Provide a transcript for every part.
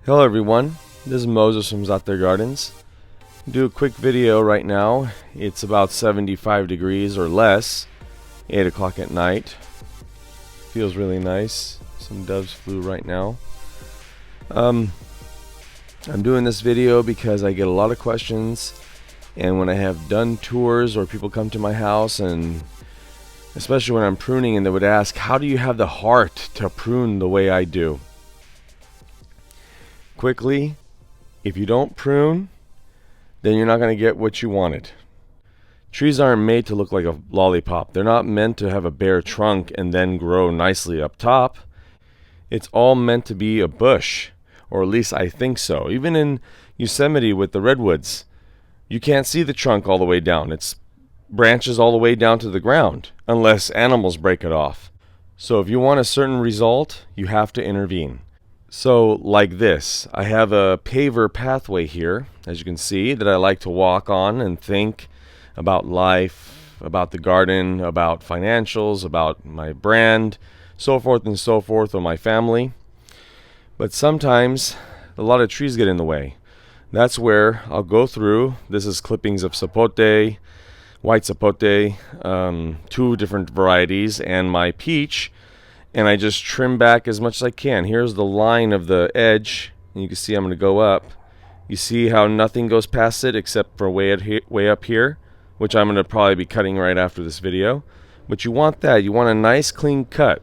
Hello everyone, this is Moses from Zaatar Gardens. Do a quick video right now. It's about 75 degrees or less, 8 o'clock at night. Feels really nice. Some doves flew right now. I'm doing this video because I get a lot of questions, and when I have done tours or people come to my house, and especially when I'm pruning, and they would ask, how do you have the heart to prune the way I do? Quickly, if you don't prune, then you're not going to get what you wanted. Trees aren't made to look like a lollipop. They're not meant to have a bare trunk and then grow nicely up top. It's all meant to be a bush, or at least I think so. Even in Yosemite with the redwoods, you can't see the trunk all the way down. It's branches all the way down to the ground, unless animals break it off. So if you want a certain result, you have to intervene. So like this, I have a paver pathway here, as you can see, that I like to walk on and think about life, about the garden, about financials, about my brand, so forth and so forth, or my family. But sometimes a lot of trees get in the way. That's where I'll go through. This is clippings of sapote, white sapote, 2 different varieties, and my peach. And I just trim back as much as I can. Here's the line of the edge, and you can see I'm going to go up. You see how nothing goes past it except for way up here, which I'm going to probably be cutting right after this video. But you want that. You want a nice clean cut.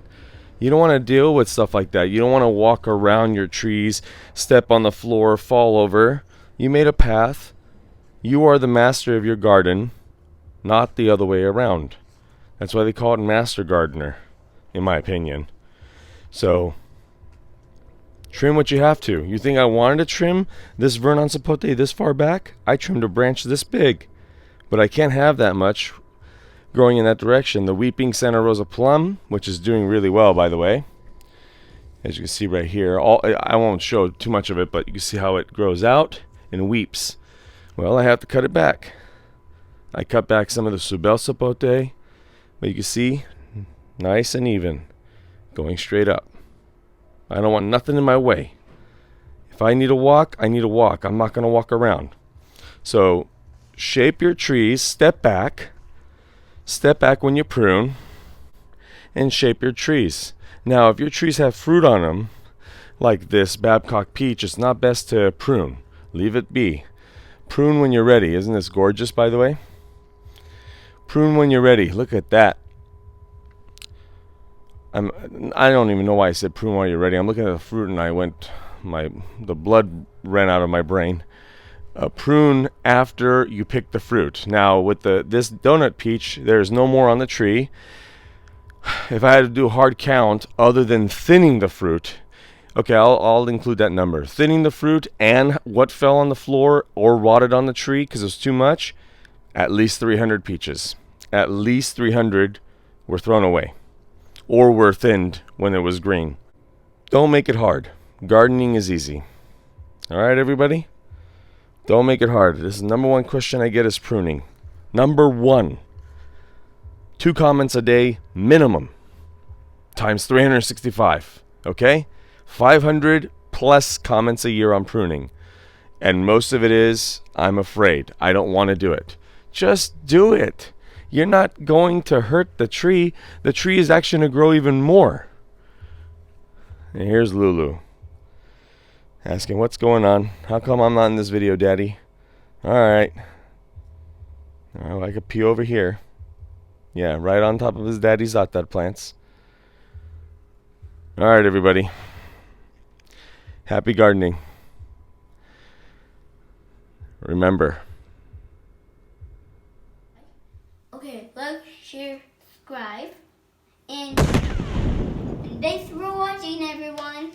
You don't want to deal with stuff like that. You don't want to walk around your trees, step on the floor, fall over. You made a path. You are the master of your garden, not the other way around. That's why they call it master gardener, in my opinion. So trim what you have to. You think I wanted to trim this Vernon sapote this far back? I trimmed a branch this big, but I can't have that much growing in that direction. The weeping Santa Rosa plum, which is doing really well, by the way, as you can see right here. I won't show too much of it, but you can see how it grows out and weeps. Well, I have to cut it back. I cut back some of the Subel sapote, but you can see nice and even, going straight up. I don't want nothing in my way. If I need to walk, I need to walk. I'm not going to walk around. So shape your trees, step back when you prune, and shape your trees. Now, if your trees have fruit on them, like this Babcock peach, it's not best to prune. Leave it be. Prune when you're ready. Isn't this gorgeous, by the way? Prune when you're ready. Look at that. I don't even know why I said prune while you're ready. I'm looking at the fruit and the blood ran out of my brain. Prune after you pick the fruit. Now with this donut peach, there's no more on the tree. If I had to do a hard count other than thinning the fruit, okay, I'll include that number. Thinning the fruit and what fell on the floor or rotted on the tree because it was too much, at least 300 peaches. At least 300 were thrown away, or were thinned when it was green. Don't make it hard. Gardening is easy. Alright, everybody? Don't make it hard. This is the number 1 question I get is pruning. Number 1. 2 comments a day minimum. Times 365. Okay? 500 plus comments a year on pruning. And most of it is, I'm afraid. I don't want to do it. Just do it. You're not going to hurt the tree. The tree is actually going to grow even more. And here's Lulu asking, what's going on? How come I'm not in this video, Daddy? Alright. I could pee over here. Yeah, right on top of his daddy's Zaatar plants. Alright, everybody. Happy gardening. Remember. Okay, like, share, subscribe, and thanks for watching, everyone.